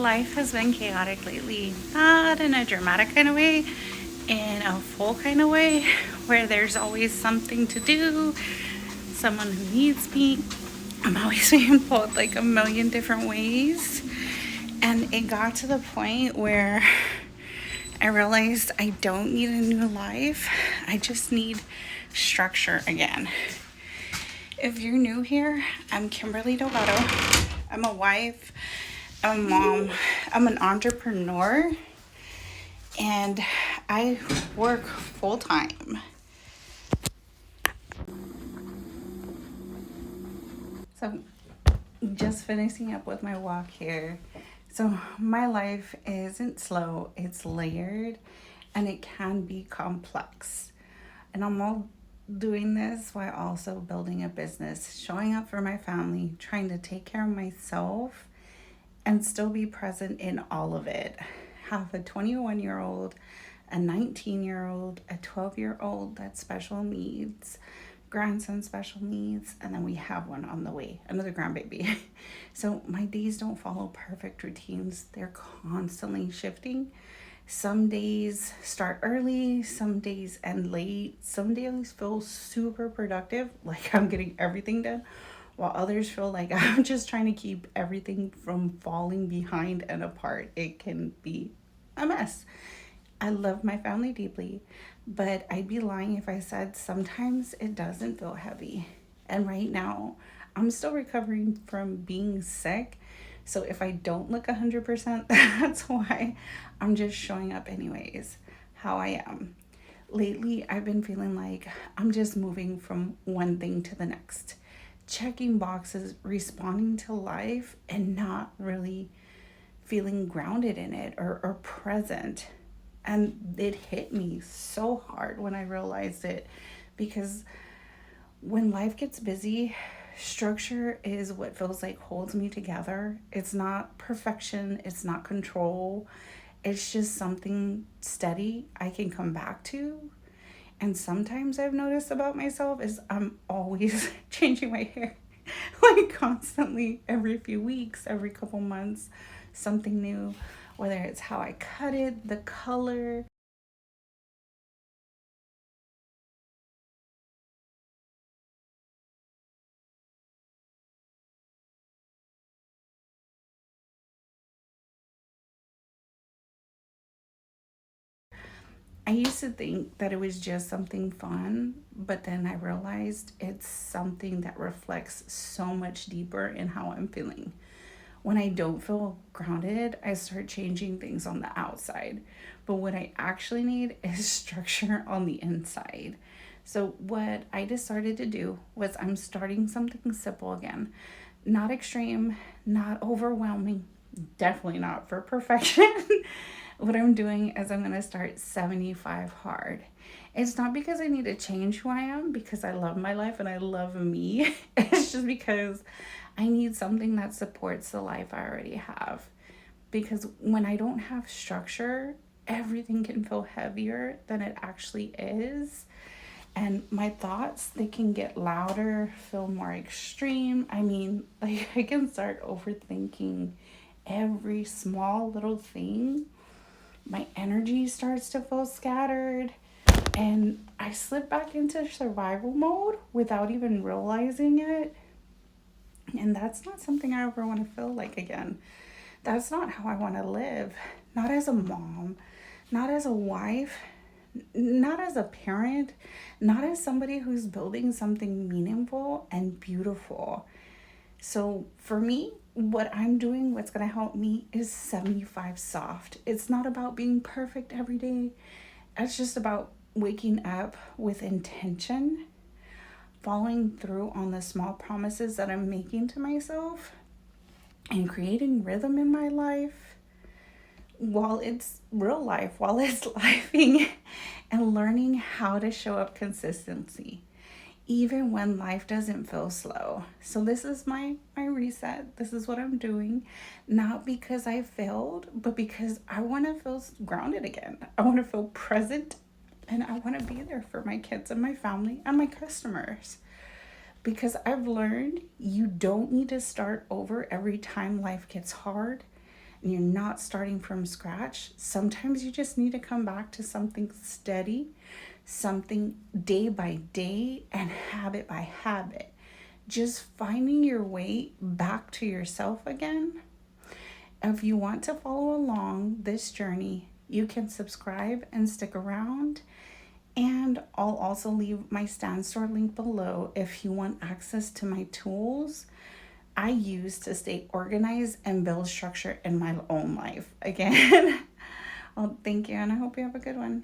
life has been chaotic lately. Not in a dramatic kind of way, in a full kind of way, where there's always something to do, someone who needs me. I'm always being pulled like a million different ways. And it got to the point where I realized I don't need a new life. I just need structure again. If you're new here, I'm Kimberly Delgado. I'm a wife, I'm a mom, I'm an entrepreneur, and I work full time. So, just finishing up with my walk here. So, my life isn't slow, it's layered and it can be complex. And I'm all doing this while also building a business, showing up for my family, trying to take care of myself and still be present in all of it. Have a 21-year-old, a 19-year-old, a 12-year-old that's special needs, grandson special needs, and then we have one on the way, another grandbaby. So my days don't follow perfect routines. They're constantly shifting. Some days start early, some days end late, some days feel super productive, like I'm getting everything done, while others feel like I'm just trying to keep everything from falling behind and apart. It can be a mess. I love my family deeply, but I'd be lying if I said sometimes it doesn't feel heavy. And right now, I'm still recovering from being sick. So if I don't look 100%, that's why I'm just showing up anyways, how I am. Lately, I've been feeling like I'm just moving from one thing to the next, checking boxes, responding to life, and not really feeling grounded in it or present. And it hit me so hard when I realized it because when life gets busy, structure is what feels like holds me together. It's not perfection, it's not control. It's just something steady I can come back to. And sometimes I've noticed about myself is I'm always changing my hair like constantly every few weeks, every couple months, something new, whether it's how I cut it, the color. I used to think that it was just something fun, but then I realized it's something that reflects so much deeper in how I'm feeling. When I don't feel grounded, I start changing things on the outside. But what I actually need is structure on the inside. So, what I decided to do was I'm starting something simple again. Not extreme, not overwhelming, definitely not for perfection. What I'm doing is I'm going to start 75 hard. It's not because I need to change who I am, because I love my life and I love me. It's just because I need something that supports the life I already have. Because when I don't have structure, everything can feel heavier than it actually is. And my thoughts, they can get louder, feel more extreme. I mean, like I can start overthinking every small little thing. My energy starts to feel scattered, and I slip back into survival mode without even realizing it. And that's not something I ever want to feel like again. That's not how I want to live. Not as a mom, not as a wife, not as a parent, not as somebody who's building something meaningful and beautiful. So for me, what I'm doing, what's going to help me is 75 soft. It's not about being perfect every day. It's just about waking up with intention, following through on the small promises that I'm making to myself, and creating rhythm in my life while it's real life, while it's lifing, and learning how to show up consistency even when life doesn't feel slow. So this is my reset. This is what I'm doing, not because I failed, but because I want to feel grounded again. I want to feel present, and I want to be there for my kids and my family and my customers. Because I've learned you don't need to start over every time life gets hard. you're not starting from scratch, sometimes you just need to come back to something steady, something day by day and habit by habit. Just finding your way back to yourself again. If you want to follow along this journey, you can subscribe and stick around. And I'll also leave my Stan Store link below if you want access to my tools I use to stay organized and build structure in my own life. Again, well, thank you, and I hope you have a good one.